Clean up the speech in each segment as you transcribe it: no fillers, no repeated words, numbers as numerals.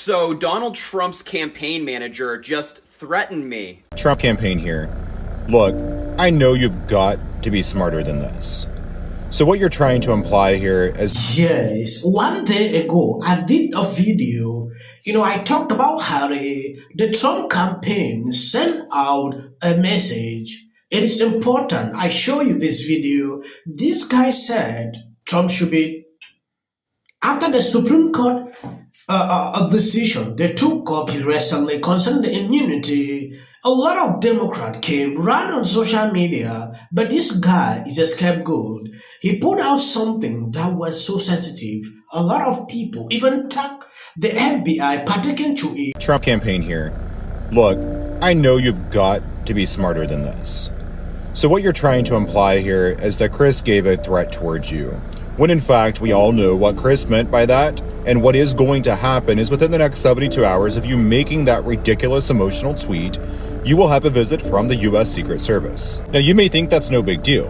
So Donald Trump's campaign manager just threatened me. Trump campaign here. Look, I know you've got to be smarter than this. So what you're trying to imply here is... Yes, one day ago, I did a video. I talked about how the Trump campaign sent out a message. It is important. I show you this video. This guy said Trump should be, after the Supreme Court a decision they took up recently concerning the immunity. A lot of Democrats ran on social media, but this guy is a scapegoat. He put out something that was so sensitive. A lot of people even tagged the FBI partaking to it. Trump campaign here. Look, I know you've got to be smarter than this. So what you're trying to imply here is that Chris gave a threat towards you, when in fact we all know what Chris meant by that. And what is going to happen is within the next 72 hours of you making that ridiculous emotional tweet, you will have a visit from the U.S. Secret Service. Now, you may think that's no big deal,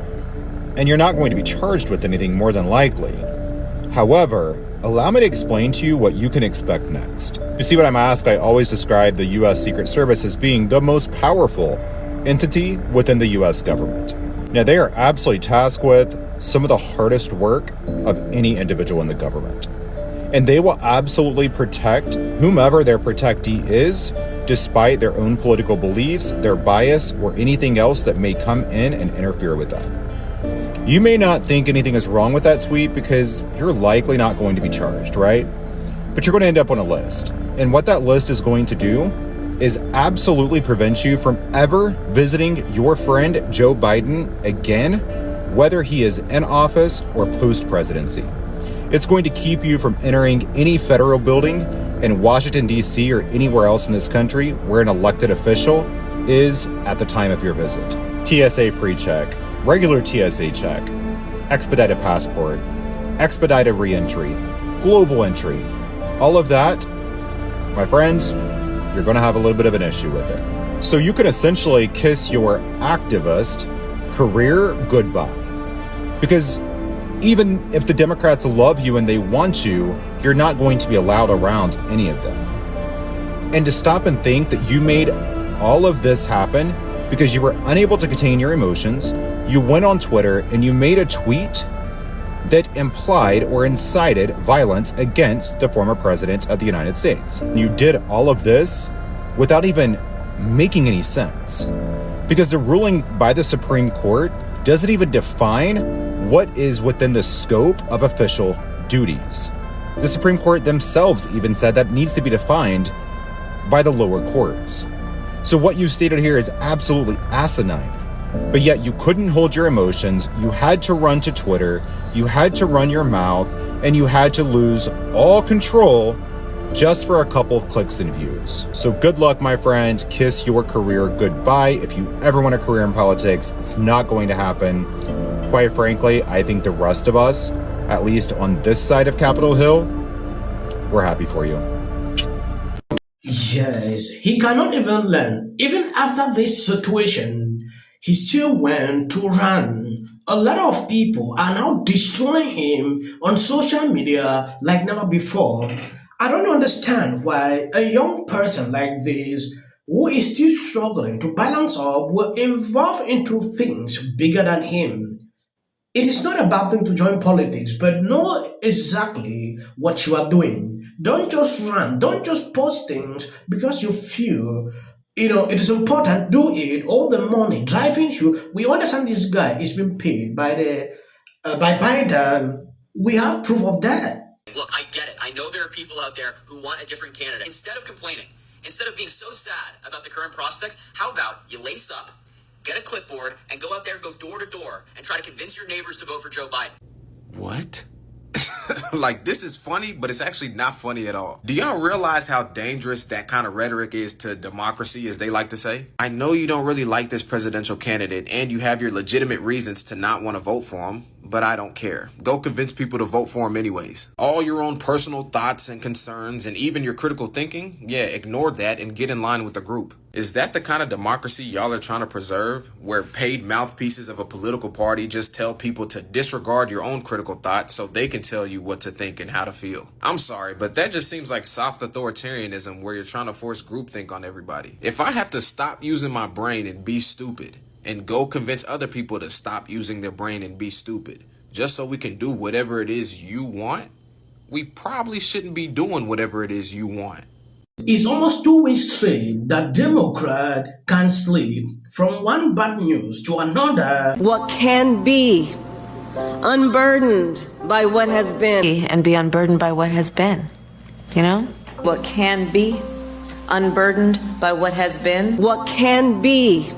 and you're not going to be charged with anything more than likely. However, allow me to explain to you what you can expect next. You see, when I'm asked, I always describe the U.S. Secret Service as being the most powerful entity within the U.S. government. Now, they are absolutely tasked with some of the hardest work of any individual in the government. And they will absolutely protect whomever their protectee is, despite their own political beliefs, their bias, or anything else that may come in and interfere with that. You may not think anything is wrong with that tweet because you're likely not going to be charged, right? But you're going to end up on a list. And what that list is going to do is absolutely prevent you from ever visiting your friend Joe Biden again, whether he is in office or post-presidency. It's going to keep you from entering any federal building in Washington, D.C. or anywhere else in this country where an elected official is at the time of your visit. TSA pre-check, regular TSA check, expedited passport, expedited re-entry, global entry. All of that, my friends, you're going to have a little bit of an issue with it. So you can essentially kiss your activist career goodbye. Because even if the Democrats love you and they want you, you're not going to be allowed around any of them. And to stop and think that you made all of this happen because you were unable to contain your emotions, you went on Twitter and you made a tweet that implied or incited violence against the former president of the United States. You did all of this without even making any sense, because the ruling by the Supreme Court doesn't even define what is within the scope of official duties. The Supreme Court themselves even said that needs to be defined by the lower courts. So what you stated here is absolutely asinine, but yet you couldn't hold your emotions. You had to run to Twitter, you had to run your mouth, and you had to lose all control just for a couple of clicks and views. So good luck, my friend. Kiss your career goodbye. If you ever want a career in politics, it's not going to happen. Quite frankly, I think the rest of us, at least on this side of Capitol Hill, we're happy for you. Yes, he cannot even learn. Even after this situation, he still went to run. A lot of people are now destroying him on social media like never before. I don't understand why a young person like this, who is still struggling to balance up, will involve into things bigger than him. It is not a bad thing to join politics, but know exactly what you are doing. Don't just run. Don't just post things because you feel, it is important. Do it. All the money driving you. We understand this guy is being paid by by Biden. We have proof of that. Look, I get it. I know there are people out there who want a different candidate. Instead of complaining, instead of being so sad about the current prospects, how about you lace up, get a clipboard, and go out there and go door to door and try to convince your neighbors to vote for Joe Biden. What? Like, this is funny, but it's actually not funny at all. Do y'all realize how dangerous that kind of rhetoric is to democracy, as they like to say? I know you don't really like this presidential candidate and you have your legitimate reasons to not want to vote for him, but I don't care. Go convince people to vote for him anyways. All your own personal thoughts and concerns and even your critical thinking, yeah, ignore that and get in line with the group. Is that the kind of democracy y'all are trying to preserve, where paid mouthpieces of a political party just tell people to disregard your own critical thoughts so they can tell you what to think and how to feel? I'm sorry, but that just seems like soft authoritarianism where you're trying to force groupthink on everybody. If I have to stop using my brain and be stupid, and go convince other people to stop using their brain and be stupid, just so we can do whatever it is you want, we probably shouldn't be doing whatever it is you want. It's almost 2 weeks straight that Democrats can't sleep from one bad news to another. What can be unburdened by what has been. And be unburdened by what has been, you know? What can be unburdened by what has been. What can be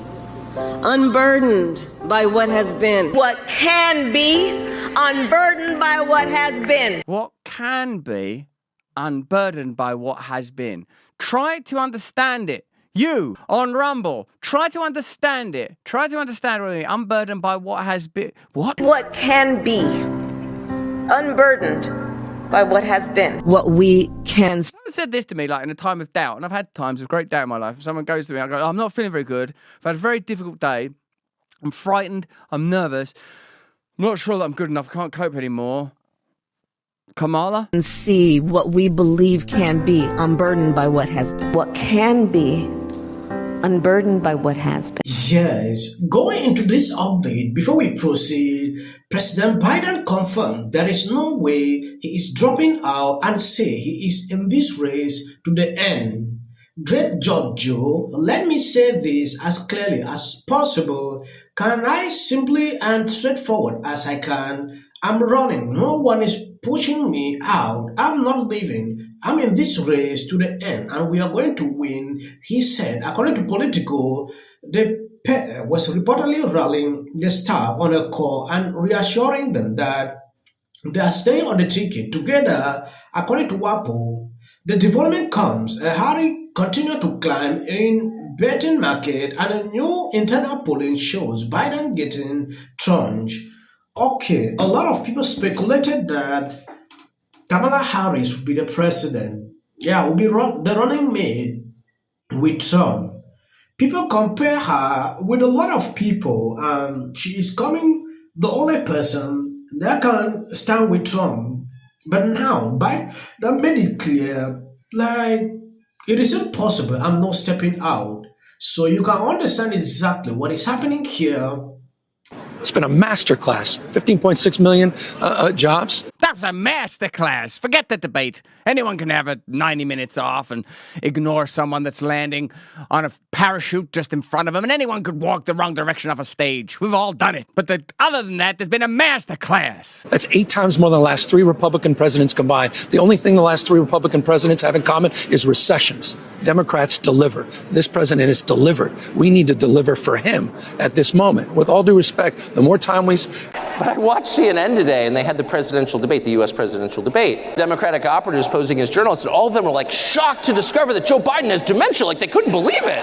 unburdened by what has been. What can be unburdened by what has been. What can be unburdened by what has been. Try to understand it. You, on Rumble, try to understand it. Try to understand what I mean. Unburdened by what has been. What? What can be unburdened by what has been. What we can. Someone said this to me, like, in a time of doubt, and I've had times of great doubt in my life. If someone goes to me, I go, I'm not feeling very good. I've had a very difficult day. I'm frightened. I'm nervous. I'm not sure that I'm good enough. I can't cope anymore. Kamala? And see what we believe can be unburdened by what has been. What can be unburdened by what has been. Yes, going into this update, before we proceed, President Biden confirmed there is no way he is dropping out and say he is in this race to the end. Great job, Joe. Let me say this as clearly as possible. Can I simply and straightforward as I can? I'm running. No one is pushing me out. I'm not leaving. I'm in this race to the end and we are going to win, he said. According to Politico, the pair was reportedly rallying the staff on a call and reassuring them that they are staying on the ticket together. According to WAPO, the development comes. Harry continued to climb in betting market and a new internal polling shows Biden getting trounced. Okay, a lot of people speculated that Kamala Harris would be the president. Yeah, will be the running mate with Trump. People compare her with a lot of people, and she is coming the only person that can stand with Trump. But now, that made it clear, like, it isn't possible. I'm not stepping out. So you can understand exactly what is happening here. It's been a masterclass. 15.6 million jobs. That's a masterclass. Forget the debate. Anyone can have 90 minutes off and ignore someone that's landing on a parachute just in front of them, and anyone could walk the wrong direction off a stage. We've all done it. But other than that, there's been a masterclass. That's 8 times more than the last 3 Republican presidents combined. The only thing the last 3 Republican presidents have in common is recessions. Democrats deliver. This president has delivered. We need to deliver for him at this moment. With all due respect, the more time we... But I watched CNN today, and they had the presidential debate, the U.S. presidential debate. Democratic operatives posing as journalists, and all of them were, like, shocked to discover that Joe Biden has dementia. Like, they couldn't believe it.